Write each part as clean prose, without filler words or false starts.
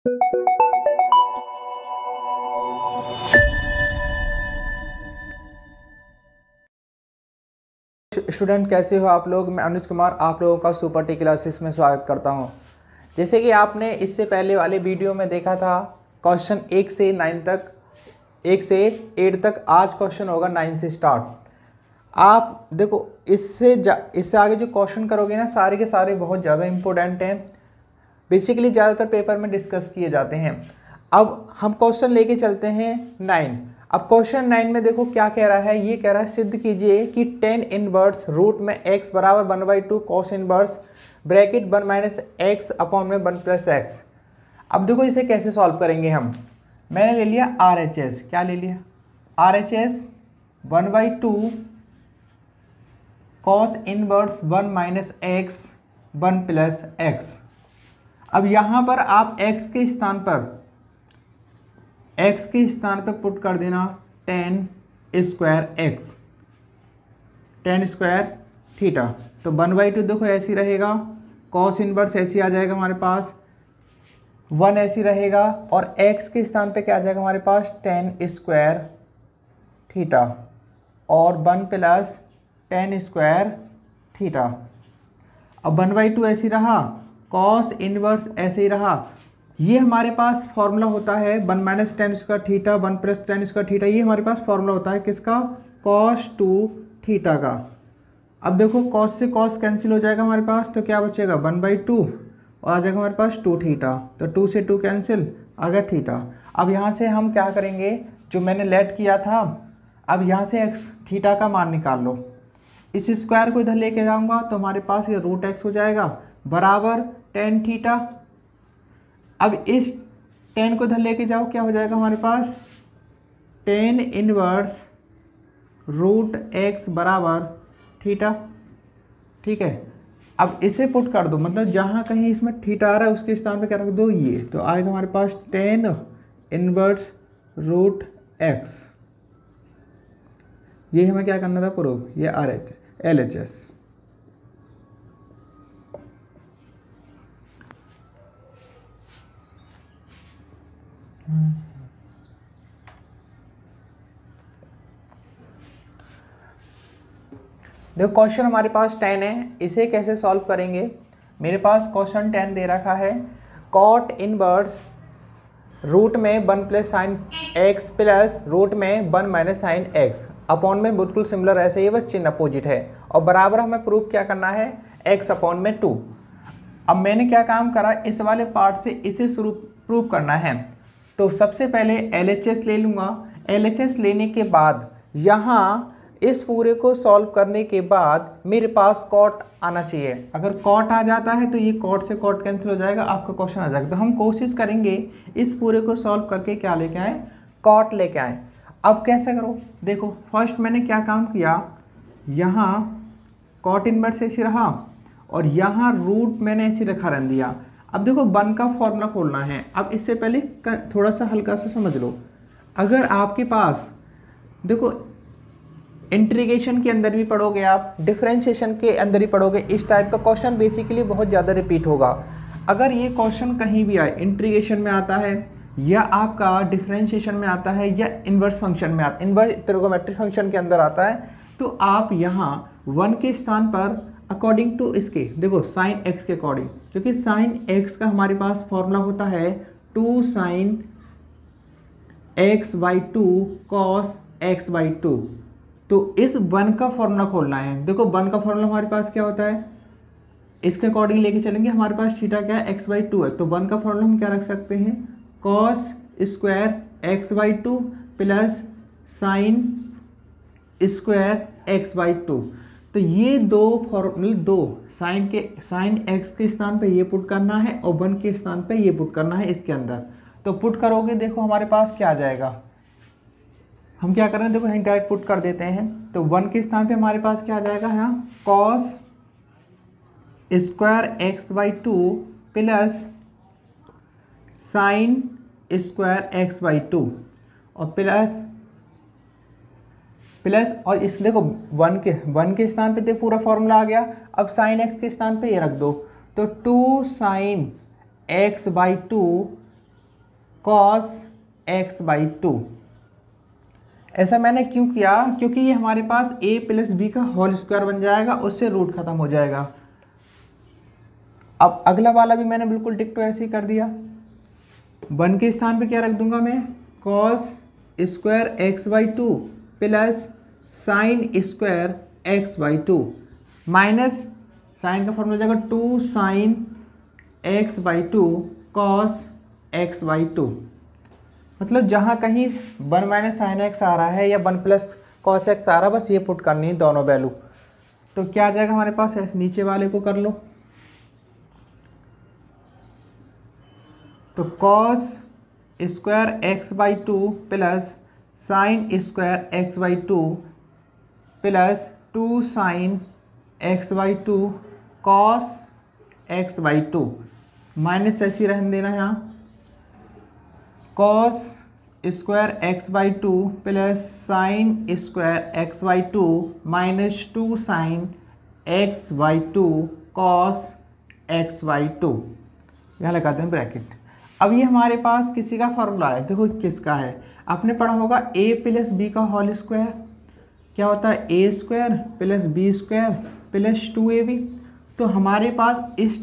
Student कैसे हो आप लोग। मैं अनुज कुमार आप लोगों का सुपर टी क्लासेस में स्वागत करता हूं। जैसे कि आपने इससे पहले वाले वीडियो में देखा था क्वेश्चन 1 से 9 तक, 1 से 8 तक। आज क्वेश्चन होगा 9 से स्टार्ट। आप देखो इससे आगे जो क्वेश्चन करोगे ना, सारे के सारे बहुत ज़्यादा इंपॉर्टेंट हैं। बेसिकली ज़्यादातर पेपर में डिस्कस किए जाते हैं। अब हम क्वेश्चन लेके चलते हैं 9। अब क्वेश्चन 9 में देखो क्या कह रहा है। ये कह रहा है सिद्ध कीजिए कि tan इनवर्स रूट में x बराबर 1/2 cos inverse bracket 1 minus x upon में 1 प्लस एक्स। अब देखो इसे कैसे सॉल्व करेंगे हम। मैंने ले लिया RHS। क्या ले लिया? RHS 1/2 cos inverse 1 minus x 1 plus x. अब यहाँ पर आप x के स्थान पर पुट कर देना tan square x, tan square theta. तो 1/2 देखो ऐसी रहेगा, cos इनवर्स ऐसी आ जाएगा हमारे पास, 1 ऐसी रहेगा, और x के स्थान पे क्या आ जाएगा हमारे पास tan स्क्वायर थीटा और 1 प्लस tan स्क्वायर थीटा। अब 1/2 ऐसी रहा, cos इनवर्स ऐसे ही रहा। ये हमारे पास फॉर्मूला होता है 1 minus tan square theta 1 plus tan square theta. ये हमारे पास फॉर्मूला होता है किसका? cos 2 थीटा का। अब देखो cos से cos कैंसिल हो जाएगा हमारे पास, तो क्या बचेगा 1/2 और आ जाएगा हमारे पास 2 थीटा। तो 2 से 2 कैंसिल, आ गया थीटा। अब यहाँ से हम क्या करेंगे, जो मैंने लेट किया था, अब यहाँ से x थीटा का मान निकाल लो। इस स्क्वायर को इधर लेके जाऊंगा तो हमारे पास ये रूट एक्स हो जाएगा बराबर tan थीटा। अब इस tan को इधर लेके जाओ, क्या हो जाएगा हमारे पास tan इनवर्स रूट एक्स बराबर थीटा। ठीक है, अब इसे पुट कर दो, मतलब जहाँ कहीं इसमें थीटा आ रहा है उसके स्थान पे क्या रख दो, ये। तो आएगा हमारे पास tan इनवर्स रूट एक्स। ये हमें क्या करना था प्रूफ, ये LHS। देखो क्वेश्चन हमारे पास 10 है, इसे कैसे सॉल्व करेंगे। मेरे पास क्वेश्चन 10 दे रखा है, कॉट इनवर्स रूट में 1 plus sine X plus root में 1 माइनस साइन एक्स अपॉन में बिल्कुल सिमिलर ऐसे ही, बस चिन्ह अपोजिट है, और बराबर हमें प्रूफ क्या करना है x अपॉन में 2। अब मैंने क्या काम करा, इस वाले पार्ट से इसे शुरू प्रूव करना है। तो सबसे पहले LHS ले लूँगा। LHS लेने के बाद यहाँ इस पूरे को सॉल्व करने के बाद मेरे पास कॉट आना चाहिए। अगर कॉट आ जाता है तो ये कॉट से कॉट कैंसिल हो जाएगा, आपका क्वेश्चन आ जाएगा। तो हम कोशिश करेंगे इस पूरे को सॉल्व करके क्या लेके आए, कॉट लेके आए। अब कैसे करो, देखो फर्स्ट मैंने क्या काम किया, यहाँ कॉट इनवर्स ऐसे रहा और यहाँ रूट मैंने ऐसे रखा रन दिया। अब देखो 1 का फॉर्मूला खोलना है। अब इससे पहले थोड़ा सा हल्का सा समझ लो, अगर आपके पास देखो इंटीग्रेशन के अंदर भी पढ़ोगे आप, डिफरेंशिएशन के अंदर ही पढ़ोगे, इस टाइप का क्वेश्चन बेसिकली बहुत ज़्यादा रिपीट होगा। अगर ये क्वेश्चन कहीं भी आए, इंटीग्रेशन में आता है या आपका डिफरेंशिएशन में आता है या इन्वर्स फंक्शन में आता है, इन्वर्स ट्रिगोनोमेट्रिक फंक्शन के अंदर आता है, तो आप यहाँ 1 के स्थान पर अकॉर्डिंग टू इसके देखो साइन एक्स के अकॉर्डिंग, क्योंकि साइन एक्स का हमारे पास फॉर्मूला होता है 2 sin x/2 cos x/2। तो इस 1 का फॉर्मूला खोलना है। देखो 1 का फॉर्मूला हमारे पास क्या होता है, इसके अकॉर्डिंग लेके चलेंगे। हमारे पास थीटा क्या है, x/2 है, तो 1 का फॉर्मूला हम क्या रख सकते हैं, cos square x/2 plus sine square x/2। तो ये दो फॉर्मूले, दो साइन x के स्थान पे ये पुट करना है और 1 के स्थान पे ये पुट करना है इसके अंदर। तो पुट करोगे, देखो हमारे पास क्या आ जाएगा, हम क्या कर रहे हैं, देखो हम डायरेक्ट पुट कर देते हैं। तो 1 के स्थान पे हमारे पास क्या आ जाएगा, यहाँ cos square x/2 plus sine square x/2 और प्लस और इस देखो 1 के स्थान पे देखो पूरा फॉर्मूला आ गया। अब साइन x के स्थान पे ये रख दो, तो 2 sin x/2 cos x by to. ऐसा मैंने क्यों किया, क्योंकि ये हमारे पास a प्लस बी का होल स्क्वायर बन जाएगा, उससे रूट खत्म हो जाएगा। अब अगला वाला भी मैंने बिल्कुल डिक्टो ऐसे ही कर दिया। 1 के स्थान पे क्या रख दूंगा मैं, cos square X by two plus sine square X by two minus sine का फॉर्मूला हो जाएगा 2 sine x by two cos x by two. मतलब जहाँ कहीं 1 माइनस साइन एक्स आ रहा है या 1 प्लस कॉस एक्स आ रहा है, बस ये पुट करनी है दोनों वैल्यू। तो क्या आ जाएगा हमारे पास, ऐसे नीचे वाले को कर लो। तो cos square X by two plus sine square X by two plus 2 sine x by two cos x by two minus ऐसी रहने देना यहाँ, cos square X by two plus sine square X by two minus 2 sine x by two cos x by to, यहाँ लगाते हैं bracket. अब ये हमारे पास किसी का फॉर्मूला है, देखो किसका है, आपने पढ़ा होगा a प्लस बी का होल स्क्वायर क्या होता है, a square plus B square plus 2ab। तो हमारे पास इस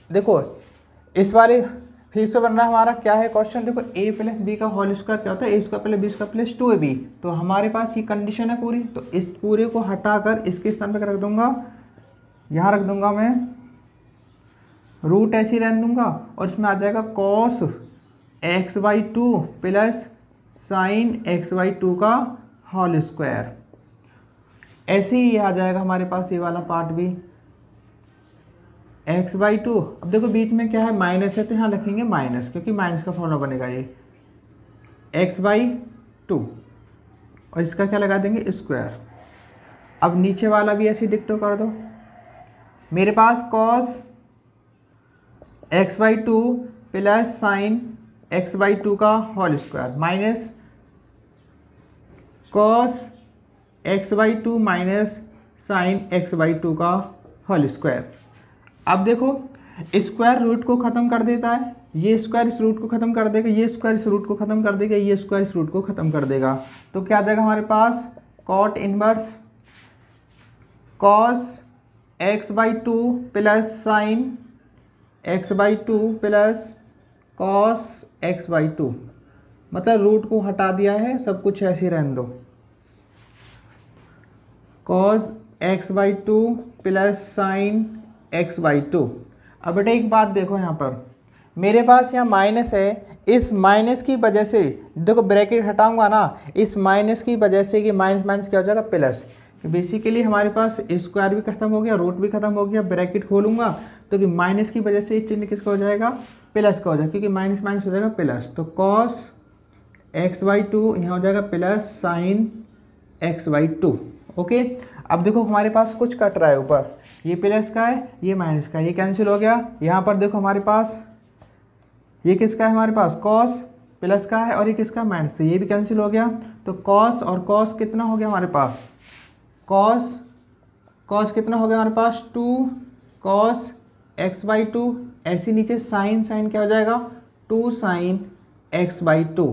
देखो इस वाले फिर से बन रहा है हमारा क्या है क्वेश्चन, देखो a प्लस बी का होल स्क्वायर क्या होता है, a square plus B square plus 2ab। तो हमारे पास ये कंडीशन है पूरी, तो इस पूरे को हटाकर इसके स्थान पर रख दूंगा, यहाँ रख दूंगा मैं रूट ऐसे ही रहने दूंगा, और इसमें आ जाएगा cos x by two plus sine x by two का होल स्क्वायर। ऐसे ही आ जाएगा हमारे पास ये वाला पार्ट भी एक्स बाई टू। अब देखो बीच में क्या है, माइनस है, तो यहाँ लिखेंगे माइनस, क्योंकि माइनस का फॉर्मूला बनेगा ये एक्स बाई टू, और इसका क्या लगा देंगे स्क्वायर। अब नीचे वाला भी ऐसे डिक्टो कर दो, मेरे पास cos x by two plus sine x by two का whole square minus cos x by two minus sine x by two का होल स्क्वायर। अब देखो स्क्वायर रूट को ख़त्म कर देता है, ये स्क्वायर इस रूट को ख़त्म कर देगा, ये स्क्वायर इस रूट को ख़त्म कर देगा, ये स्क्वायर इस रूट को ख़त्म कर देगा। तो क्या आ जाएगा हमारे पास, cot inverse cos x by two plus sine x by two plus cos x by two, मतलब रूट को हटा दिया है, सब कुछ ऐसे ही रहने दो, cos x by two plus sine x by to. अब बेटा एक बात देखो, यहाँ पर मेरे पास यहाँ माइनस है, इस माइनस की वजह से देखो ब्रैकेट हटाऊंगा ना, इस माइनस की वजह से ये माइनस माइनस क्या हो जाएगा प्लस। बेसिकली हमारे पास स्क्वायर भी खत्म हो गया, रूट भी खत्म हो गया, ब्रैकेट खोलूंगा तो कि माइनस की वजह से ये चिन्ह किसका हो जाएगा, प्लस का हो जाएगा, क्योंकि माइनस माइनस हो जाएगा प्लस। तो कॉस एक्स बाई टू यहाँ हो जाएगा plus sine x by to. Okay, अब देखो हमारे पास कुछ कट रहा है ऊपर, ये प्लस का है, ये माइनस का है, ये कैंसिल हो गया। यहाँ पर देखो हमारे पास ये किसका है, हमारे पास कॉस प्लस का है, और ये किसका माइनस, तो ये भी कैंसिल हो गया। तो कॉस और कॉस कितना हो गया हमारे पास, कॉस कितना हो गया हमारे पास 2 कॉस एक्स बाई टू, ऐसे नीचे साइन क्या हो जाएगा 2 साइन एक्स बाई टू।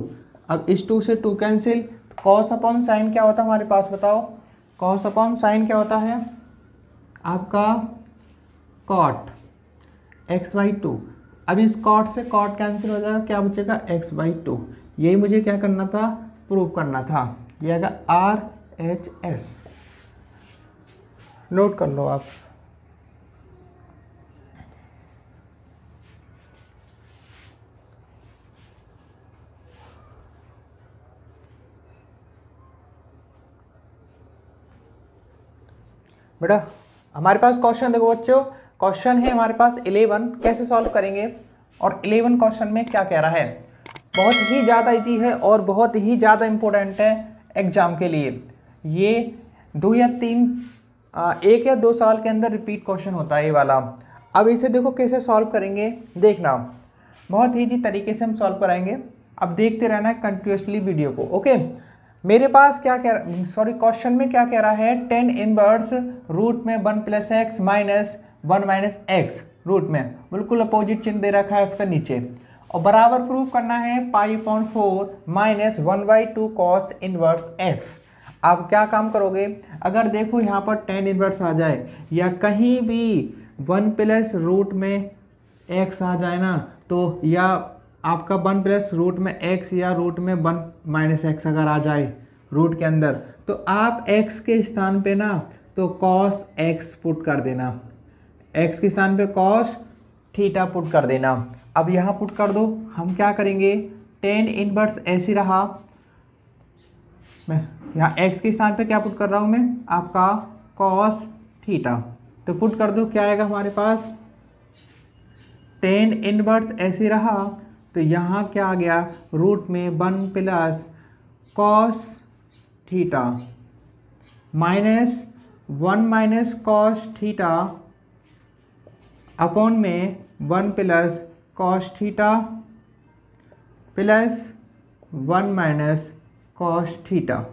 अब इस 2 से 2 कैंसिल, कॉस अपॉन साइन क्या होता है हमारे पास, बताओ कॉस अपॉन साइन क्या होता है आपका, कॉट एक्स बाई टू। अब इस कॉट से कॉट कैंसिल हो जाएगा, क्या बचेगा एक्स बाई टू। यही मुझे क्या करना था, प्रूव करना था। ये आएगा RHS, नोट कर लो आप। बेटा हमारे पास क्वेश्चन देखो बच्चों, क्वेश्चन है हमारे पास 11, कैसे सॉल्व करेंगे, और 11 क्वेश्चन में क्या कह रहा है, बहुत ही ज़्यादा इजी है और बहुत ही ज़्यादा इम्पोर्टेंट है एग्जाम के लिए। ये 2 या 3 1 या 2 साल के अंदर रिपीट क्वेश्चन होता है ये वाला। अब इसे देखो कैसे सॉल्व करेंगे, देखना बहुत ही इजी तरीके से हम सॉल्व कराएंगे। अब देखते रहना है कंटिन्यूसली वीडियो को। ओके, मेरे पास क्या कह रहा, सॉरी क्वेश्चन में क्या कह रहा है, 10 इनवर्स रूट में 1 plus X minus 1 minus X, root में बिल्कुल अपोजिट चिन्ह दे रखा है उसका नीचे। और बराबर प्रूव करना है π/4 माइनस 1/2 कॉस इनवर्स एक्स। आप क्या काम करोगे, अगर देखो यहाँ पर tan इनवर्स आ जाए या कहीं भी 1 प्लस रूट में x आ जाए ना, तो या आपका 1 प्लस रूट में x या रूट में 1 माइनस एक्स अगर आ जाए रूट के अंदर, तो आप x के स्थान पे ना तो cos x पुट कर देना, x के स्थान पे cos थीटा पुट कर देना। अब यहाँ पुट कर दो, हम क्या करेंगे, tan इनवर्स ऐसे रहा, मैं यहाँ x के स्थान पे क्या पुट कर रहा हूँ मैं, आपका cos थीटा, तो पुट कर दो, क्या आएगा हमारे पास, tan इनवर्स ऐसे रहा, तो यहाँ क्या आ गया, रूट में 1 plus cos theta minus 1 minus cos theta upon में 1 plus cos theta plus 1 minus cos theta.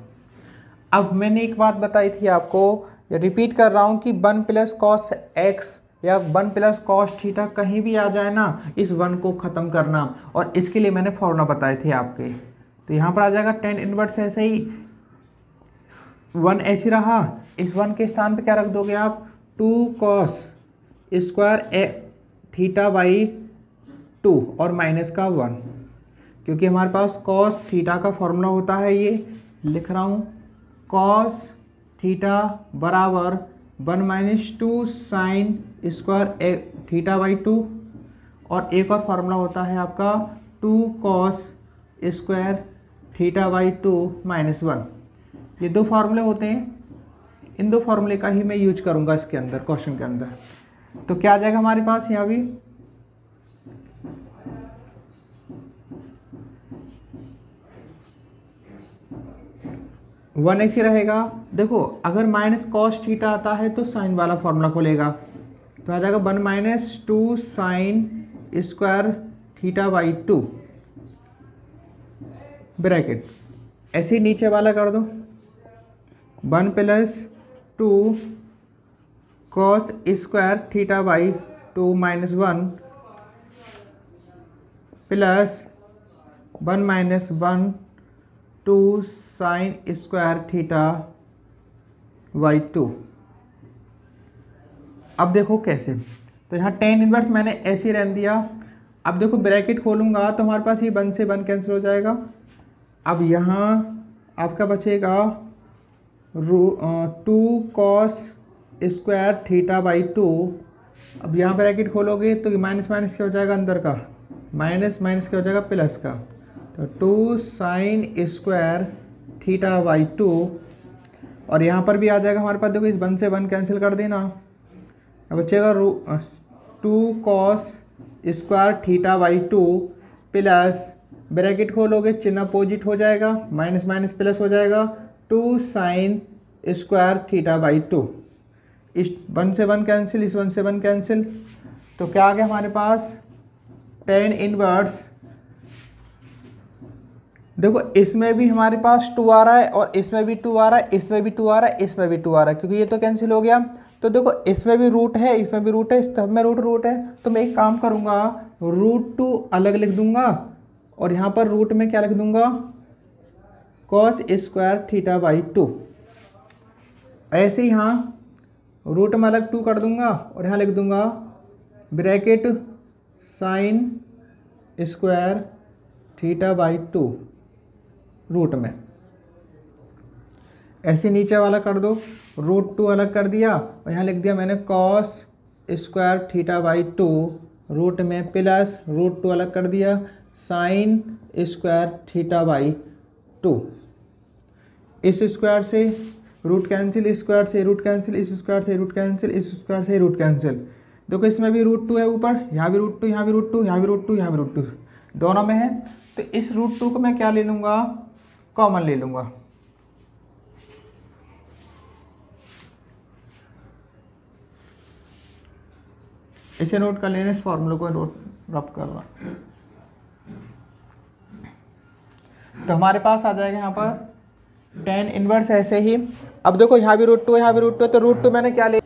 अब मैंने एक बात बताई थी आपको, रिपीट कर रहा हूँ कि 1 प्लस cos x या 1 प्लस cos थीटा कहीं भी आ जाए ना, इस 1 को ख़त्म करना, और इसके लिए मैंने फॉर्मूला बताए थे आपके। तो यहाँ पर आ जाएगा tan इनवर्स ऐसे ही 1 ऐसे रहा, इस 1 के स्थान पे क्या रख दोगे आप, 2 cos स्क्वायर थीटा बाई 2 और माइनस का 1, क्योंकि हमारे पास cos थीटा का फॉर्मूला होता है, ये लिख रहा हूँ, cos थीटा बराबर 1 minus 2 sine square theta by 2, और एक और फार्मूला होता है आपका 2 cos square theta by 2 minus 1। ये दो फार्मूले होते हैं, इन दो फार्मूले का ही मैं यूज करूंगा इसके अंदर, क्वेश्चन के अंदर। तो क्या आ जाएगा हमारे पास यहाँ भी, वन ऐसे रहेगा। देखो अगर माइनस कॉस थीटा आता है तो साइन वाला फॉर्मूला खोलेगा, तो आ जाएगा 1 minus 2 sine square theta by 2 bracket, ऐसे ही नीचे वाला कर दो, 1 plus 2 cos square theta by 2 minus 1 plus 1 minus 1 2 sine square theta by 2। अब देखो कैसे, तो यहाँ tan इनवर्स मैंने ऐसे ही रहने दिया। अब देखो ब्रैकेट खोलूँगा तो हमारे पास ये 1 से 1 कैंसिल हो जाएगा। अब यहाँ आपका बचेगा 2 कॉस स्क्वायर थीटा बाई 2। अब यहाँ ब्रैकेट खोलोगे तो माइनस माइनस क्या हो जाएगा, अंदर का माइनस माइनस क्या हो जाएगा, प्लस का, तो 2 साइन स्क्वायर थीटा बाई 2। और यहाँ पर भी आ जाएगा हमारे पास, देखो इस 1 से 1 कैंसिल कर देना, अब बचेगा 2 cos square theta by 2 plus bracket खोलोगे चिन्ह अपोजिट हो जाएगा, माइनस माइनस प्लस हो जाएगा, 2 साइन स्क्वायर थीटा बाई 2। इस 1 से 1 कैंसिल, इस 1 से 1 कैंसिल, तो क्या आ गया हमारे पास, tan इनवर्स। देखो इसमें भी हमारे पास 2 आ रहा है और इसमें भी 2 आ रहा है, इसमें भी 2 आ रहा है, इसमें भी 2 आ रहा है, क्योंकि ये तो कैंसिल हो गया। तो देखो इसमें भी रूट है, इसमें भी रूट है, इस सब में रूट है, तो मैं एक काम करूँगा, √2 अलग लिख दूंगा और यहाँ पर रूट में क्या लिख दूंगा, कॉस स्क्वायर थीटा बाई 2। ऐसे ही यहाँ रूट में अलग 2 कर दूंगा और यहाँ लिख दूंगा bracket sine square theta by 2 root में। ऐसे नीचे वाला कर दो, √2 अलग कर दिया और यहाँ लिख दिया मैंने cos square theta by 2 root में, प्लस √2 अलग कर दिया साइन स्क्वायर थीटा बाई 2। इस स्क्वायर से रूट कैंसिल, इस स्क्वायर से रूट कैंसिल, इस स्क्वायर से रूट कैंसिल, इस स्क्वायर से रूट कैंसिल। देखो इसमें भी √2 है ऊपर, यहाँ भी √2, यहाँ भी √2, यहाँ भी √2, यहाँ भी √2, दोनों में है। तो इस √2 को मैं क्या ले लूँगा, कॉमन ले लूँगा। इसे नोट कर लेना, इस फॉर्मूले को नोट रब करना। तो हमारे पास आ जाएगा यहाँ पर tan इनवर्स ऐसे ही। अब देखो यहाँ भी √2, यहाँ भी √2, तो √2 मैंने क्या ले,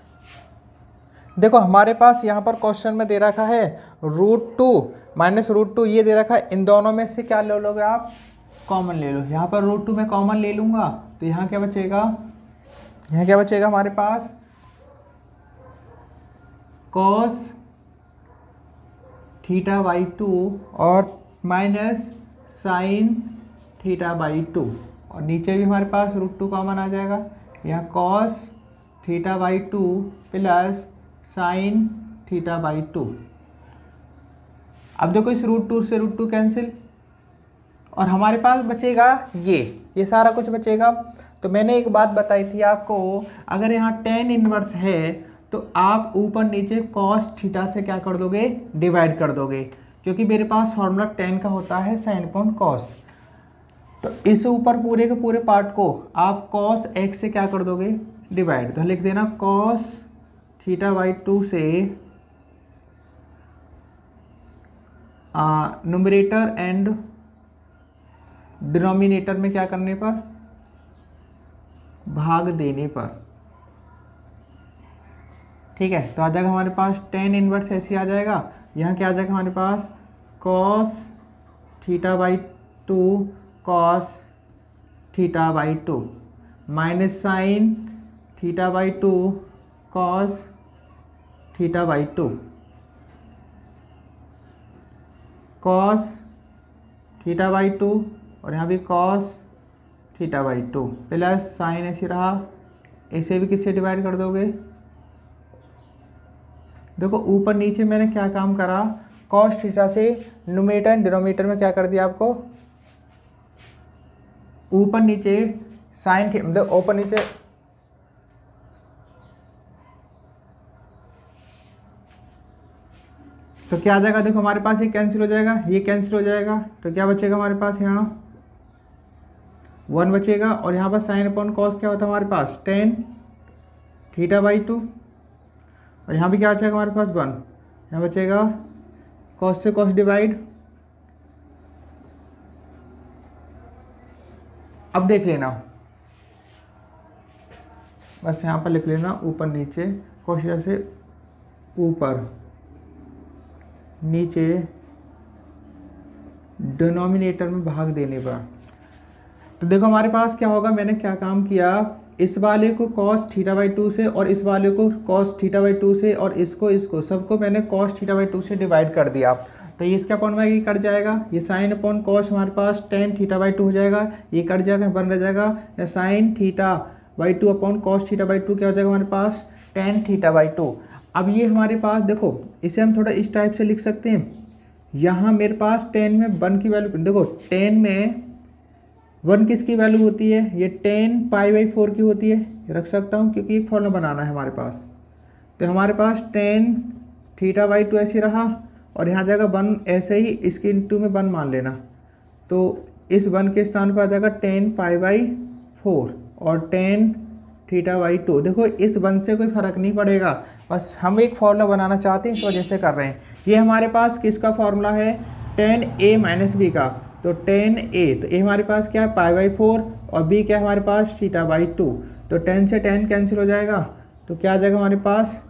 देखो हमारे पास यहाँ पर क्वेश्चन में दे रखा है √2 माइनस √2 ये दे रखा है। इन दोनों में से क्या ले लोगे आप, कॉमन ले लो। यहाँ पर √2 में कॉमन ले लूँगा तो यहाँ क्या बचेगा, यहाँ क्या बचेगा हमारे पास cos θ/2 और माइनस sin θ/2 और नीचे भी हमारे पास √2 कॉमन आ जाएगा। यहाँ cos θ/2 प्लस sin θ/2। अब देखो इस √2 से √2 कैंसिल और हमारे पास बचेगा ये सारा कुछ बचेगा। तो मैंने एक बात बताई थी आपको, अगर यहाँ tan इनवर्स है तो आप ऊपर नीचे cos थीटा से क्या कर दोगे, डिवाइड कर दोगे, क्योंकि मेरे पास फॉर्मूला tan का होता है sin अपॉन cos। तो इस ऊपर पूरे के पूरे पार्ट को आप cos x से क्या कर दोगे, डिवाइड। तो लिख देना cos θ/2 से न्यूमरेटर एंड डिनोमिनेटर में क्या करने पर, भाग देने पर। ठीक है, तो आ जाएगा हमारे पास tan इनवर्स ऐसे आ जाएगा। यहाँ क्या आ जाएगा हमारे पास cos θ/2 cos θ/2 minus sin θ/2 cos θ/2 cos θ/2 और यहाँ भी cos θ/2 प्लस साइन ऐसे रहा, इसे भी किससे डिवाइड कर दोगे। देखो ऊपर नीचे मैंने क्या काम करा, cos थीटा से न्यूमरेटर एंड डिनोमिनेटर में क्या कर दिया आपको, ऊपर नीचे साइन मतलब ऊपर नीचे तो क्या आ जाएगा, देखो हमारे पास ये कैंसिल हो जाएगा, ये कैंसिल हो जाएगा, तो क्या बचेगा हमारे पास यहाँ 1 बचेगा और यहाँ पर साइन अपॉन कॉस क्या होता है हमारे पास tan θ/2 और यहाँ भी क्या बचेगा हमारे पास 1, यहाँ बचेगा कॉस से कॉस डिवाइड। अब देख लेना, बस यहाँ पर लिख लेना ऊपर नीचे cos थीटा से ऊपर नीचे डिनोमिनेटर में भाग देने पर। तो देखो हमारे पास क्या होगा, मैंने क्या काम किया, इस वाले को cos θ/2 से और इस वाले को cos θ/2 से और इसको सबको मैंने cos θ/2 से डिवाइड कर दिया। तो ये इसके अपॉन में ये कट जाएगा, ये साइन अपॉन कॉस हमारे पास tan θ/2 हो जाएगा, ये कट जाएगा, बन रह जाएगा साइन θ/2 अपॉन cos θ/2 क्या हो जाएगा हमारे पास tan θ/2। अब ये हमारे पास देखो, इसे हम थोड़ा इस टाइप से लिख सकते हैं, यहाँ मेरे पास tan में 1 की वैल्यू, देखो tan में 1 किसकी वैल्यू होती है, ये tan π/4 की होती है, रख सकता हूँ क्योंकि एक फॉर्मूला बनाना है हमारे पास। तो हमारे पास tan θ/2 ऐसे रहा और यहाँ जाएगा 1 ऐसे ही, इसके इंटू में 1 मान लेना, तो इस 1 के स्थान पर आ जाएगा tan π/4 और tan θ/2। देखो इस 1 से कोई फर्क नहीं पड़ेगा, बस हम एक फॉर्मूला बनाना चाहते हैं इस वजह से कर रहे हैं। ये हमारे पास किसका फॉर्मूला है, tan a - b का। तो tan a, तो a हमारे पास क्या है π/4 और b क्या है हमारे पास θ/2। तो tan से tan कैंसिल हो जाएगा, तो क्या आ जाएगा हमारे पास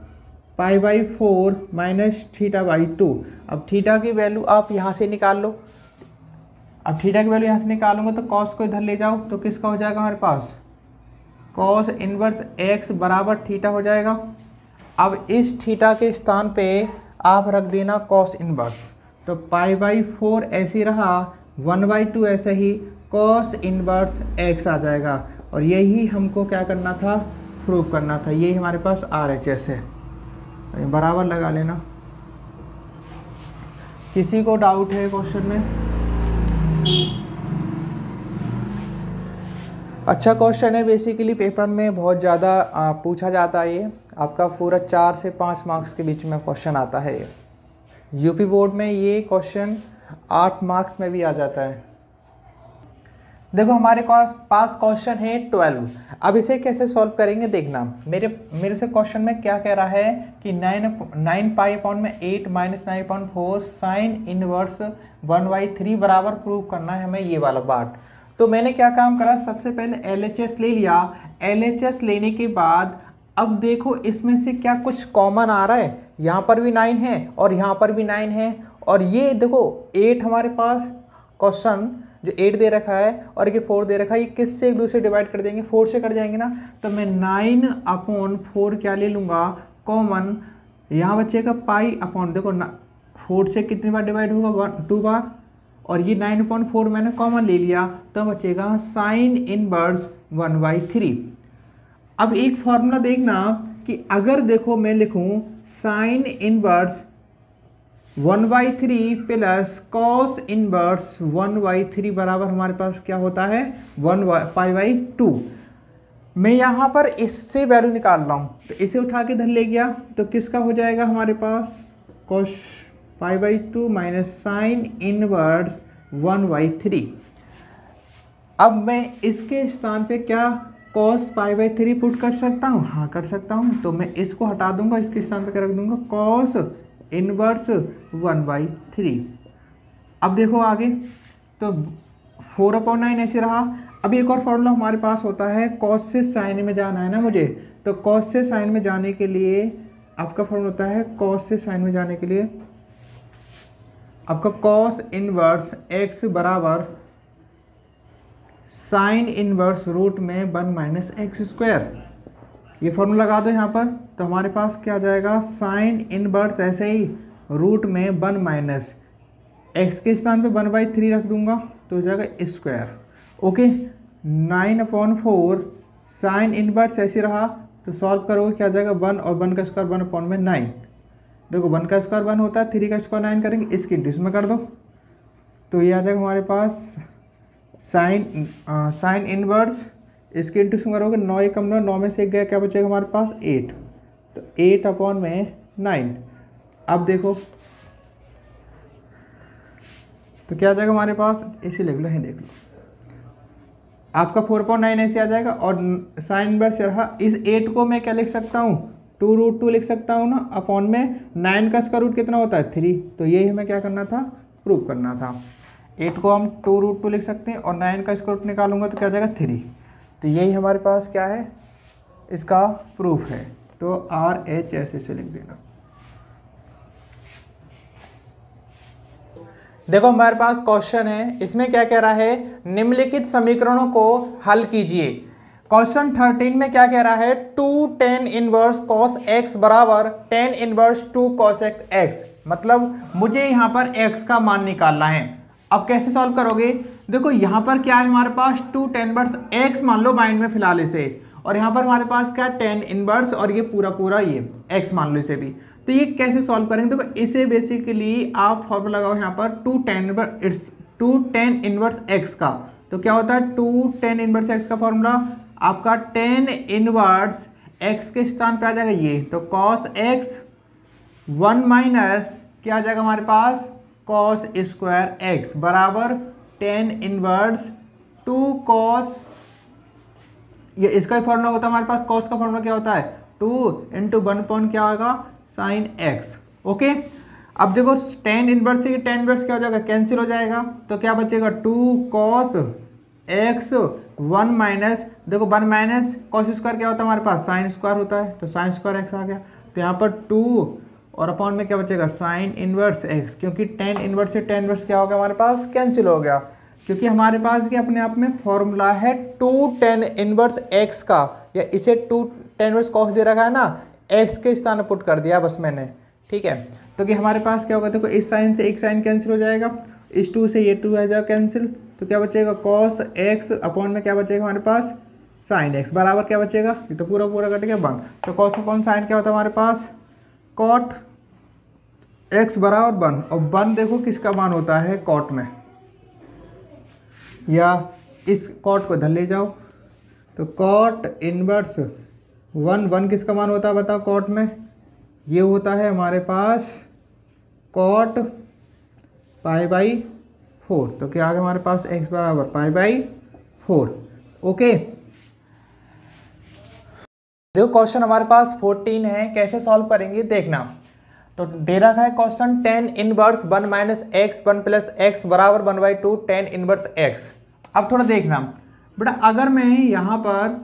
π/4 माइनस θ/2। अब थीटा की वैल्यू आप यहाँ से निकाल लो, अब थीटा की वैल्यू यहाँ से निकालूंगा तो कॉस को इधर ले जाओ, तो किसका हो जाएगा हमारे पास cos इनवर्स x बराबर थीटा हो जाएगा। अब इस थीटा के स्थान पे आप रख देना cos इनवर्स, तो π/4 ऐसे रहा, 1/2 ऐसे ही cos इनवर्स x आ जाएगा और यही हमको क्या करना था, प्रूव करना था। यही हमारे पास RHS है, बराबर लगा लेना। किसी को डाउट है क्वेश्चन में? अच्छा क्वेश्चन है, बेसिकली पेपर में बहुत ज़्यादा पूछा जाता है। ये आपका पूरा 4 से 5 मार्क्स के बीच में क्वेश्चन आता है। ये यूपी बोर्ड में ये क्वेश्चन 8 मार्क्स में भी आ जाता है। देखो हमारे पास क्वेश्चन है 12। अब इसे कैसे सॉल्व करेंगे देखना। मेरे से क्वेश्चन में क्या कह रहा है कि 9π/8 माइनस 9/4 साइन इनवर्स 1/3 बराबर प्रूव करना है हमें ये वाला पार्ट। तो मैंने क्या काम करा, सबसे पहले LHS ले लिया। LHS लेने के बाद अब देखो इसमें से क्या कुछ कॉमन आ रहा है, यहाँ पर भी 9 है और यहाँ पर भी 9 है, और ये देखो 8 हमारे पास क्वेश्चन जो 8 दे रखा है और ये 4 दे रखा है, ये किससे एक दूसरे डिवाइड कर देंगे, 4 से कट जाएंगे ना, तो मैं 9/4 क्या ले लूँगा कॉमन, यहाँ बचेगा पाई अपॉन, देखो 4 से कितनी बार डिवाइड होगा 2 बार, और ये 9/4 मैंने कॉमन ले लिया, तो बचेगा साइन इनवर्स 1/3। अब एक फॉर्मूला देखना कि अगर देखो मैं लिखूं sine inverse 1/3 plus cos inverse 1/3 बराबर हमारे पास क्या होता है 1/2। मैं यहाँ पर इससे वैल्यू निकाल रहा हूँ, तो इसे उठा के इधर ले गया तो किसका हो जाएगा हमारे पास कॉस π/2 माइनस साइन इनवर्स 1/3। अब मैं इसके स्थान पे क्या कॉस π/3 पुट कर सकता हूँ, हाँ कर सकता हूँ, तो मैं इसको हटा दूंगा, इसके स्थान पे क्या रख दूंगा कॉस इनवर्स 1/3। अब देखो आगे तो 4/9 ऐसे रहा। अब एक और फॉर्मूला हमारे पास होता है, कॉस से साइन में जाना है ना मुझे, तो कॉस से साइन में जाने के लिए आपका फॉर्मूला होता है, कॉस से साइन में जाने के लिए आपका कॉस इनवर्स x बराबर साइन इनवर्स रूट में 1 माइनस एक्स स्क्वायर। ये फॉर्मूला लगा दो यहाँ पर, तो हमारे पास क्या आ जाएगा साइन इनवर्स ऐसे ही रूट में 1 माइनस एक्स के स्थान पे 1/3 रख दूंगा तो हो जाएगा स्क्वायर। ओके 9/4 साइन इनवर्स ऐसे रहा, तो सॉल्व करोगे क्या आ जाएगा 1 और 1 का स्क्वायर 1/9। देखो 1 का स्क्वायर 1 होता है, 3 का स्क्वायर 9 करेंगे, इसकी इंटू इसमें कर दो तो ये आ जाएगा हमारे पास साइन इनवर्स, इसके इंटू इसमें करोगे 9 कम 9 में से 1 गया, क्या बचेगा हमारे पास 8, तो 8/9। अब देखो तो क्या आ जाएगा हमारे पास, इसे लिख लो, देख लो आपका 4/9 ऐसे आ जाएगा, और साइन इनवर्स रहा, इस 8 को मैं क्या लिख सकता हूँ 2√2 लिख सकता हूँ ना, अपॉन में 9 का स्क्वायर रूट कितना होता है 3, तो यही हमें क्या करना था प्रूव करना था। 8 को हम 2√2 लिख सकते हैं और 9 का स्क्वायर रूट निकालूंगा तो क्या आ जाएगा 3, तो यही हमारे पास क्या है इसका प्रूफ है, तो RH ऐसे लिख देना। देखो हमारे पास क्वेश्चन है, इसमें क्या कह रहा है निम्नलिखित समीकरणों को हल कीजिए। क्वेश्चन 13 में क्या कह रहा है 2 tan इनवर्स cos x बराबर tan इनवर्स 2 cos x, मतलब मुझे यहाँ पर x का मान निकालना है। अब कैसे सॉल्व करोगे, देखो यहाँ पर क्या है हमारे पास 2 tan इनवर्स x मान लो माइंड में फिलहाल इसे, और यहाँ पर हमारे पास क्या tan इनवर्स और ये पूरा ये x मान लो इसे भी, तो ये कैसे सॉल्व करेंगे, देखो इसे बेसिकली आप फॉर्मूला लगाओ यहाँ पर 2 tan इनवर्स x का, तो क्या होता है 2 tan इनवर्स x का फॉर्मूला आपका tan इनवर्स x के स्थान पे आ जाएगा ये, तो cos x 1 माइनस क्या आ जाएगा हमारे पास cos स्क्वायर x बराबर tan इनवर्स 2 cos, ये इसका ही फॉर्मूला होता है हमारे पास, cos का फॉर्मूला क्या होता है 2 × 1 क्या होगा sin x। ओके अब देखो tan इनवर्स से tan इनवर्स क्या हो जाएगा कैंसिल हो जाएगा, तो क्या बचेगा 2 cos x 1 माइनस, देखो 1 माइनस cos स्क्वायर क्या होता है हमारे पास साइन स्क्वायर होता है, तो साइन स्क्वायर x आ गया, तो यहाँ पर 2 और अपॉन में क्या बचेगा साइन इनवर्स x, क्योंकि tan इनवर्स से tan इनवर्स क्या हो गया हमारे पास कैंसिल हो गया, क्योंकि हमारे पास ये अपने आप में फॉर्मूला है 2 tan इनवर्स x का, या इसे 2 tan इनवर्स cos दे रखा है ना, x के स्थान पुट कर दिया बस मैंने, ठीक है। तो कि हमारे पास क्या होगा, देखो इस साइन से एक साइन कैंसिल हो जाएगा, इस 2 से ये 2 आ जाएगा कैंसिल, तो क्या बचेगा cos x अपॉन में क्या बचेगा हमारे पास साइन x बराबर क्या बचेगा, ये तो पूरा कट गया 1, तो cos अपॉन साइन क्या होता है हमारे पास cot x बराबर 1, और 1 देखो किसका मान होता है cot में, या इस cot को इधर ले जाओ, तो cot इनवर्स 1 किसका मान होता है बताओ cot में, ये होता है हमारे पास cot π/4, तो क्या आ गया हमारे पास x बराबर π/4। ओके देखो क्वेश्चन हमारे पास 14 है, कैसे सॉल्व करेंगे देखना। तो दे रखा है question tan inverse 1 minus x 1 plus x बराबर 1/2 tan इनवर्स x। अब थोड़ा देखना बेटा, अगर मैं यहाँ पर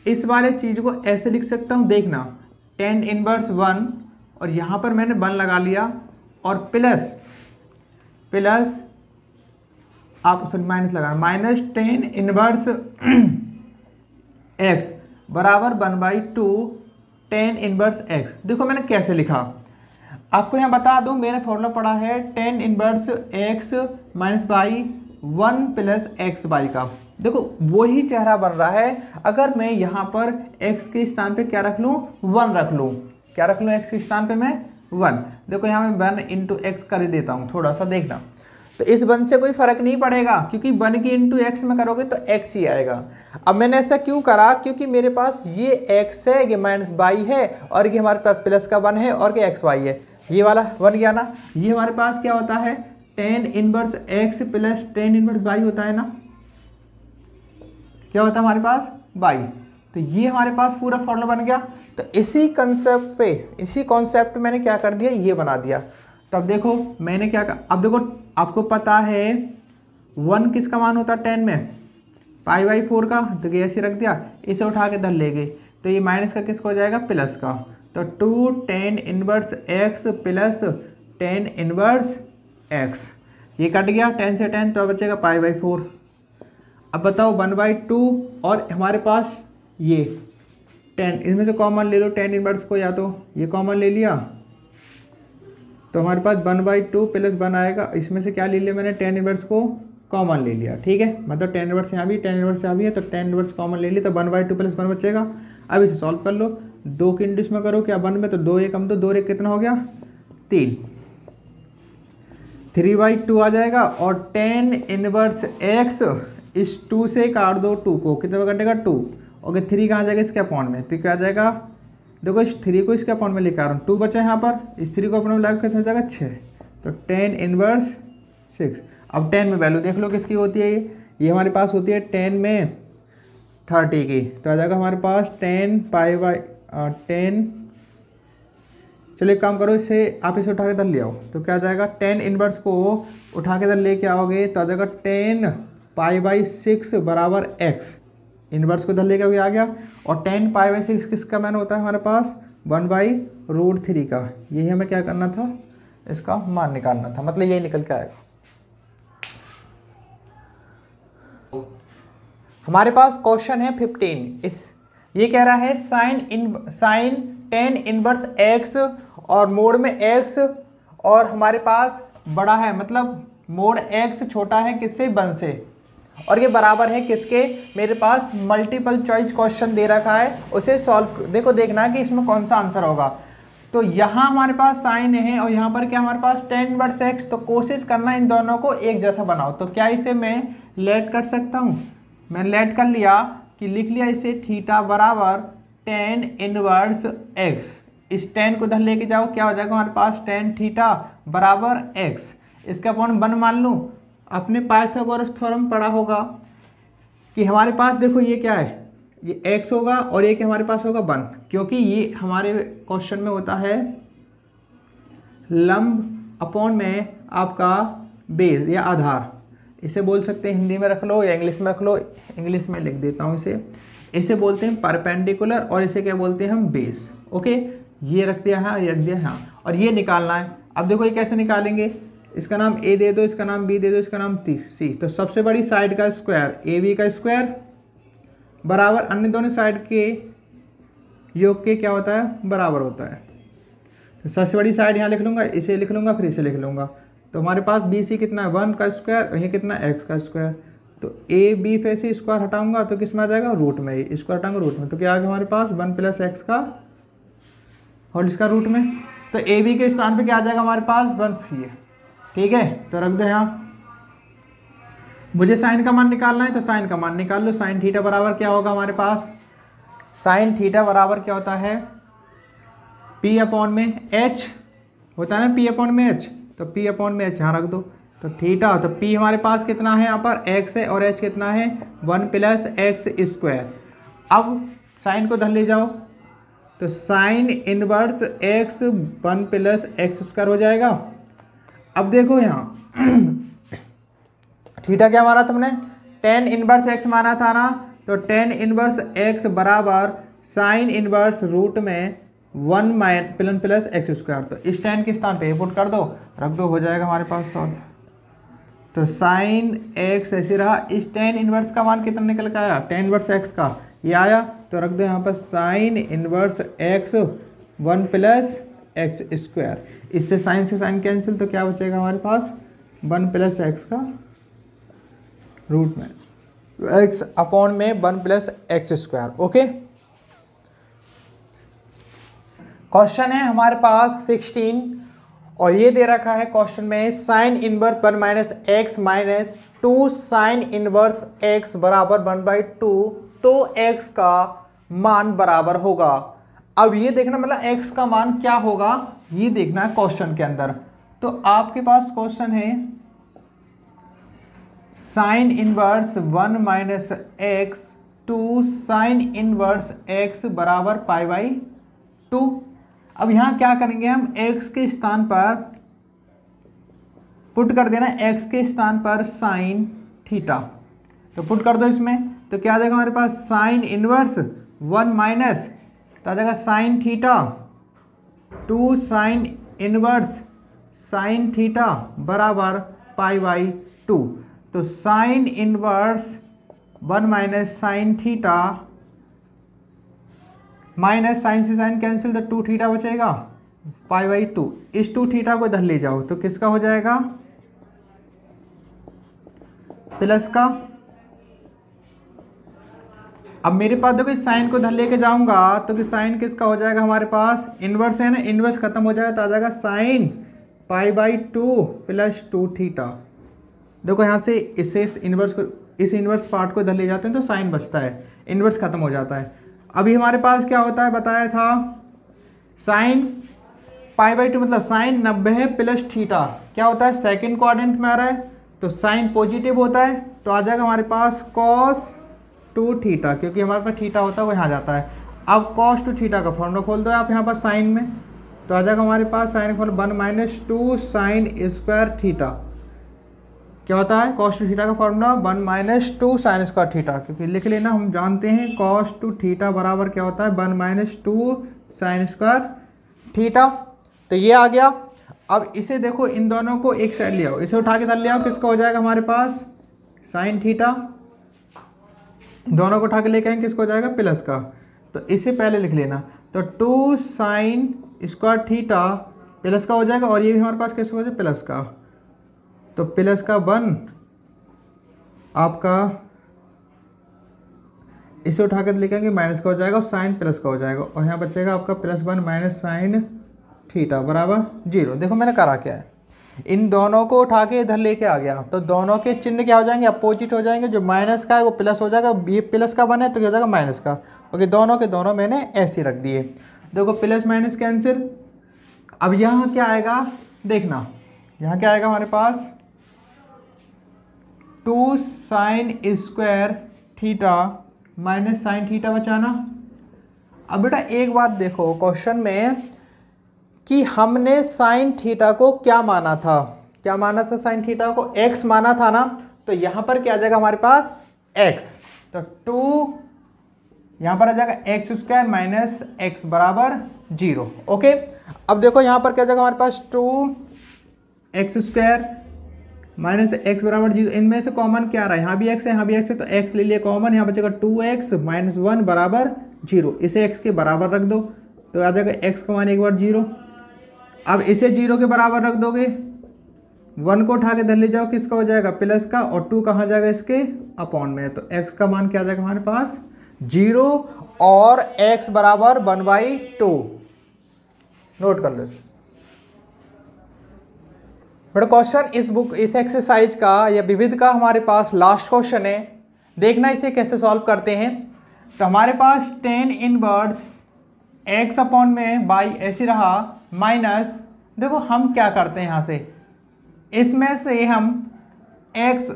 इस वाले चीज़ को ऐसे लिख सकता हूँ, देखना टेन इनवर्स 1 और यहाँ पर मैंने 1 लगा लिया और प्लस आप माइनस लगाना, माइनस टेन इनवर्स एक्स बराबर 1/2 टेन इनवर्स एक्स। देखो मैंने कैसे लिखा, आपको यहाँ बता दूँ, मैंने फॉर्मूला पढ़ा है tan inverse x minus by 1 plus x by का। देखो वही चेहरा बन रहा है अगर मैं यहाँ पर x के स्थान पे क्या रख लूँ, 1 रख लूँ। क्या रख लूँ x के स्थान पे मैं 1। देखो यहाँ मैं 1 इंटू एक्स कर ही देता हूँ, थोड़ा सा देखना। तो इस 1 से कोई फर्क नहीं पड़ेगा क्योंकि 1 की इंटू एक्स में करोगे तो x ही आएगा। अब मैंने ऐसा क्यों करा, क्योंकि मेरे पास ये x है, ये माइनस बाई है और ये हमारे पास प्लस का 1 है और ये एक्स वाई है, ये वाला 1 गया ना। ये हमारे पास क्या होता है tan inverse x plus tan inverse by होता है ना, क्या होता है हमारे पास बाई। तो ये हमारे पास पूरा फॉर्मूला बन गया। तो इसी कॉन्सेप्ट मैंने क्या कर दिया, ये बना दिया। तो अब देखो मैंने क्या कर, अब देखो आपको पता है 1 किसका मान होता है 10 में, π/4 का, तो ये ऐसे रख दिया, इसे उठा के इधर ले गए तो ये माइनस का किसका हो जाएगा, प्लस का। तो 2 tan inverse x plus tan inverse x, ये कट गया 10 से 10 तो बचेगा π/4। अब बताओ 1/2 और हमारे पास ये 10, इसमें से कॉमन ले लो 10 इनवर्स को, या तो ये कॉमन ले लिया तो हमारे पास 1/2 प्लस 1 आएगा। इसमें से क्या ले लिया मैंने, 10 इनवर्स को कॉमन ले लिया, ठीक है। मतलब 10 इनवर्स यहाँ भी 10 इनवर्स यहाँ भी है तो 10 इनवर्स कॉमन ले लिया तो 1/2 प्लस 1 बचेगा। अब इसे सॉल्व कर लो, 2 के इंटू में करो क्या 1 में, तो 2 1 तो 2 1 कितना हो गया 3, 3/2 आ जाएगा। और 10 इनवर्स एक्स इस 2 से काट दो, 2 को कितने में कटेगा 2, और 3 कहाँ जाएगा इसके अपॉन में, तो क्या आ जाएगा, देखो इस 3 को इसके अपॉन में लेकर आ रहा हूँ, 2 बचा यहाँ पर, इस 3 को अपने में लगा कितना हो जाएगा 6, तो 10 इनवर्स 6। अब 10 में वैल्यू देख लो किसकी होती है, ये हमारे पास होती है 10 में 30 की, तो आ जाएगा हमारे पास 10 चलो एक काम करो, इसे आप इसे उठा के इधर ले आओ तो क्या आ जाएगा 10 इनवर्स को उठा के इधर लेके आओगे तो आ जाएगा 10 π/6 बराबर x, इनवर्स को इधर लेके आ गया। और 10 π/6 किसका मान होता है हमारे पास 1/√3 का, यही हमें क्या करना था, इसका मान निकालना था, मतलब यही निकल के आएगा। हमारे पास क्वेश्चन है 15, ये कह रहा है साइन 10 इनवर्स x और मोड में x और हमारे पास बड़ा है, मतलब मोड x छोटा है किससे 1 से, और ये बराबर है किसके, मेरे पास मल्टीपल चॉइस क्वेश्चन दे रखा है, उसे सॉल्व देखना कि इसमें कौन सा आंसर होगा। तो यहाँ हमारे पास साइन है और यहाँ पर क्या हमारे पास 10 इनवर्स x, तो कोशिश करना इन दोनों को एक जैसा बनाओ। तो क्या इसे मैं लेट कर सकता हूँ, मैंने लेट कर लिया कि लिख लिया इसे थीटा बराबर 10 इनवर्स x, इस 10 को इधर लेके जाओ क्या हो जाएगा हमारे पास tan थीटा बराबर x, इसका अपॉन 1 मान लूँ। अपने पाइथागोरस थ्योरम पढ़ा होगा कि हमारे पास देखो ये क्या है, ये x होगा और ये क्या हमारे पास होगा 1, क्योंकि ये हमारे क्वेश्चन में होता है लंब अपॉन में आपका बेस या आधार, इसे बोल सकते हैं हिंदी में रख लो या इंग्लिश में रख लो, इंग्लिश में लिख देता हूँ इसे बोलते हैं परपेंडिकुलर और इसे क्या बोलते हैं हम बेस। ओके, ये रख दिया यहाँ, ये रख दिया यहाँ, और ये निकालना है। अब देखो ये कैसे निकालेंगे, इसका नाम a दे दो, इसका नाम b दे दो, इसका नाम c। तो सबसे बड़ी साइड का स्क्वायर ab का स्क्वायर बराबर अन्य दोनों साइड के योग के क्या होता है, बराबर होता है। तो सबसे बड़ी साइड यहाँ लिख लूँगा, इसे लिख लूँगा, फिर इसे लिख लूँगा। तो हमारे पास BC कितना है 1 का स्क्वायर और ये कितना x का स्क्वायर। तो AB पे से स्क्वायर हटाऊंगा तो किस में आ जाएगा, रूट में, ही स्क्वायर हटाऊंगा रूट में, तो क्या आ गया हमारे पास 1 + x का और इसका रूट में। तो AB के स्थान पे क्या आ जाएगा हमारे पास 1 ये, ठीक है। तो रख दो यहाँ, मुझे साइन का मान निकालना है तो साइन का मान निकाल लो। साइन थीटा बराबर क्या होगा हमारे पास, साइन थीटा बराबर क्या होता है P/h होता है ना, P/h, तो P/h यहाँ रख दो। तो थीटा, तो P हमारे पास कितना है यहाँ पर x है और h कितना है 1 + x²। अब साइन को धर ले जाओ तो साइन इनवर्स x 1 + x² हो जाएगा। अब देखो यहाँ थीटा क्या माना तुमने, 10 इनवर्स x माना था ना, तो टेन इनवर्स एक्स बराबर साइन इनवर्स रूट में 1 प्लस एक्स स्क्वायर। तो इस टेन के स्थान पे पुट कर दो, रख दो, हो जाएगा हमारे पास सॉल्व। तो साइन एक्स ऐसे रहा, इस टेन इनवर्स का मान कितना निकल के आया, टेन इनवर्स एक्स का ये आया, तो रख दो यहाँ पर sine inverse x 1 plus x square. इससे साइन से साइन कैंसिल, तो क्या बचेगा हमारे पास 1 प्लस एक्स का रूट में एक्स अपॉन में 1 plus x square. Okay, question है हमारे पास 16 और ये दे रखा है क्वेश्चन में sign inverse 1 minus x minus 2 sine inverse x बराबर 1/2, तो x का मान बराबर होगा। अब ये देखना मतलब x का मान क्या होगा ये देखना है क्वेश्चन के अंदर। तो आपके पास क्वेश्चन है sign inverse 1 minus x 2 sine inverse x बराबर π/2। अब यहाँ क्या करेंगे हम, x के स्थान पर पुट कर देना, x के स्थान पर साइन थीटा, तो पुट कर दो इसमें, तो क्या आ जाएगा हमारे पास साइन इनवर्स 1 माइनस, तो आ जाएगा sine theta 2 sine inverse sine theta बराबर π/2। तो sine inverse 1 minus sine theta minus sine से साइन कैंसिल, तो 2 थीटा बचेगा π/2। इस 2 थीटा को इधर ले जाओ तो किसका हो जाएगा, प्लस का। अब मेरे पास देखो इस साइन को इधर लेके जाऊंगा तो कि साइन किसका हो जाएगा हमारे पास, इनवर्स है ना, इनवर्स खत्म हो जाएगा तो आ जाएगा साइन π/2 प्लस 2 थीटा। देखो यहाँ से इसे इस इनवर्स पार्ट को इधर ले जाते हैं तो साइन बचता है, इनवर्स खत्म हो जाता है। अभी हमारे पास क्या होता है बताया था, साइन π/2 मतलब साइन 90 है प्लस थीटा, क्या होता है सेकंड क्वाड्रेंट में आ रहा है तो साइन पॉजिटिव होता है, तो आ जाएगा हमारे पास कॉस 2 थीटा, क्योंकि हमारे पास थीटा होता है वो यहाँ जाता है। अब कॉस 2 थीटा का फॉर्मूला खोल दो आप यहाँ पर साइन में, तो आ जाएगा हमारे पास sine formula 1 minus 2 sine square theta, क्या होता है कॉस 2 थीटा का formula 1 minus 2 sine square theta, क्योंकि लिख लेना हम जानते हैं कॉस 2 थीटा बराबर क्या होता है 1 माइनस 2 साइन स्क्वायर थीटा। तो ये आ गया। अब इसे देखो इन दोनों को एक साइड ले आओ, इसे उठा के इधर ले आओ, किसका हो जाएगा हमारे पास साइन थीटा, दोनों को उठा के लेके आएंगे किसको हो जाएगा प्लस का, तो इसे पहले लिख लेना, तो 2 साइन स्क्वायर थीटा प्लस का हो जाएगा, और ये भी हमारे पास किसका हो जाएगा प्लस का, तो प्लस का 1 आपका इसे उठा कर लेके आएंगे माइनस का हो जाएगा और साइन प्लस का हो जाएगा, और यहाँ बचेगा आपका +1 माइनस साइन थीटा बराबर 0। देखो मैंने करा क्या है, इन दोनों को उठा के इधर लेके आ गया, तो दोनों के चिन्ह क्या हो जाएंगे अपोजिट हो जाएंगे, जो माइनस का है वो प्लस हो जाएगा, ये प्लस का बने तो क्या हो जाएगा माइनस का। ओके, दोनों के दोनों मैंने ऐसे रख दिए, देखो प्लस माइनस कैंसिल। अब यहाँ क्या आएगा देखना, यहाँ क्या आएगा हमारे पास 2 sine square theta minus sine theta बचाना। अब बेटा एक बात देखो क्वेश्चन में कि हमने साइन थीटा को क्या माना था, क्या माना था साइन थीटा को x माना था ना, तो यहाँ पर क्या आ जाएगा हमारे पास x, तो 2 यहाँ पर आ जाएगा एक्स स्क्वायर माइनस एक्स बराबर 0। ओके, अब देखो यहाँ पर क्या आ जाएगा हमारे पास 2 स्क्वायर माइनस एक्स बराबर 0, इनमें से कॉमन क्या आ रहा है, यहाँ भी x है यहाँ भी x है, तो x ले लिया कॉमन, यहाँ बचेगा 2x माइनस 1 बराबर 0, इसे x के बराबर रख दो तो आ जाएगा x का मान एक बार 0। अब इसे 0 के बराबर रख दोगे, 1 को उठा के इधर ले जाओ किसका हो जाएगा प्लस का, और 2 कहाँ जाएगा इसके अपॉन में, तो x का मान क्या आ जाएगा हमारे पास 0 और x बराबर 1/2। नोट कर लो बड़ा क्वेश्चन इस एक्सरसाइज का या विविध का हमारे पास लास्ट क्वेश्चन है, देखना इसे कैसे सॉल्व करते हैं। तो हमारे पास tan इनवर्स x अपॉन में बाई ऐसे रहा माइनस, देखो हम क्या करते हैं यहाँ से इसमें से हम x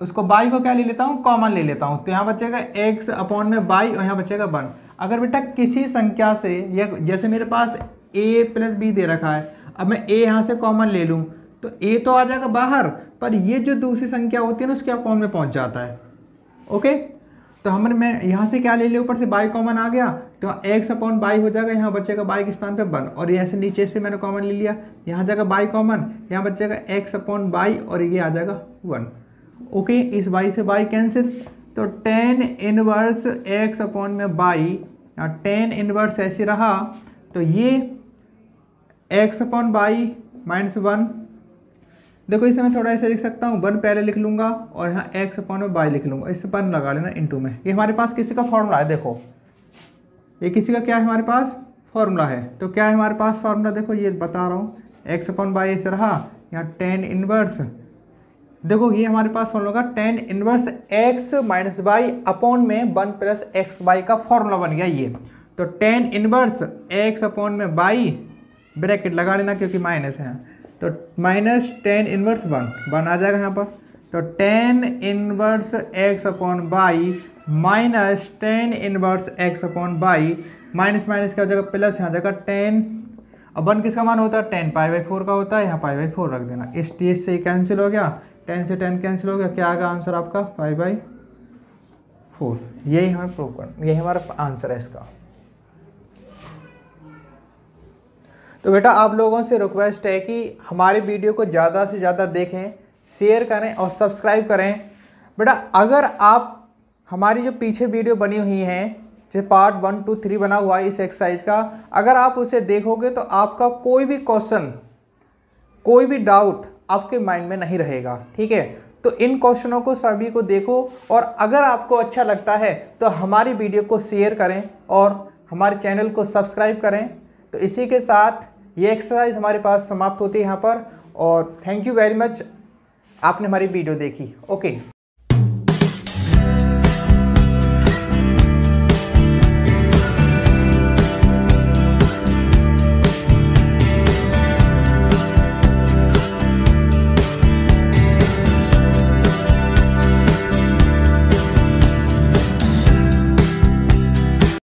उसको बाई को क्या ले लेता हूँ कॉमन ले लेता हूँ, तो यहाँ बचेगा x अपॉन में बाई और यहाँ बचेगा 1। अगर बेटा किसी संख्या से या जैसे मेरे पास a प्लस b दे रखा है, अब मैं a यहाँ से कॉमन ले लूँ तो a तो आ जाएगा बाहर, पर ये जो दूसरी संख्या होती है ना उसके अपॉन में पहुँच जाता है। ओके, तो हमने मैं यहाँ से क्या ले लिया, ऊपर से बाई कॉमन आ गया तो एक्स अपॉन बाई हो जाएगा, यहाँ बचेगा बाई के स्थान पे 1 और ये ऐसे नीचे से मैंने कॉमन ले लिया, यहाँ जाएगा बाई कॉमन, यहाँ बचेगा एक्स अपॉन बाई और ये आ जाएगा 1। ओके, इस बाई से बाई कैंसिल, तो tan इनवर्स एक्स अपॉन में बाई, यहाँ tan इनवर्स ऐसे रहा तो ये एक्स अपॉन बाई -1। देखो इसे मैं थोड़ा ऐसे लिख सकता हूँ, 1 पहले लिख लूँगा और यहाँ एक्स अपॉन में बाई लिख लूँगा, इससे 1 लगा लेना इनटू में। ये हमारे पास किसी का फॉर्मूला है, देखो ये किसी का क्या है हमारे पास फॉर्मूला है। तो क्या है हमारे पास फॉर्मूला, देखो ये बता रहा हूँ, एक्स अपॉन बाई ऐसे रहा, यहाँ tan इनवर्स, देखो ये हमारे पास फॉर्मूला का tan inverse x minus by upon में 1 प्लस एक्स बाई का फॉर्मूला बन गया ये। तो tan इनवर्स एक्स अपॉन में बाई, ब्रैकेट लगा लेना क्योंकि माइनस है, तो माइनस tan इनवर्स 1 आ जाएगा यहाँ पर। तो tan inverse x upon by minus tan inverse x upon by, minus minus क्या हो जाएगा प्लस, यहाँ जाएगा tan, अब 1 किसका मान होता है, tan π/4 का होता है, यहाँ π/4 रख देना, इस टी से कैंसिल हो गया, 10 से 10 कैंसिल हो गया, क्या आएगा आंसर आपका π/4। यही हमें प्रूव करना, यही हमारा आंसर है इसका। तो बेटा आप लोगों से रिक्वेस्ट है कि हमारे वीडियो को ज़्यादा से ज़्यादा देखें, शेयर करें और सब्सक्राइब करें। बेटा अगर आप हमारी जो पीछे वीडियो बनी हुई हैं, जो पार्ट 1, 2, 3 बना हुआ है इस एक्सरसाइज का, अगर आप उसे देखोगे तो आपका कोई भी क्वेश्चन, कोई भी डाउट आपके माइंड में नहीं रहेगा, ठीक है। तो इन क्वेश्चनों को सभी को देखो और अगर आपको अच्छा लगता है तो हमारी वीडियो को शेयर करें और हमारे चैनल को सब्सक्राइब करें। तो इसी के साथ ये एक्सरसाइज हमारे पास समाप्त होती है यहाँ पर, और थैंक यू वेरी मच, आपने हमारी वीडियो देखी। ओके।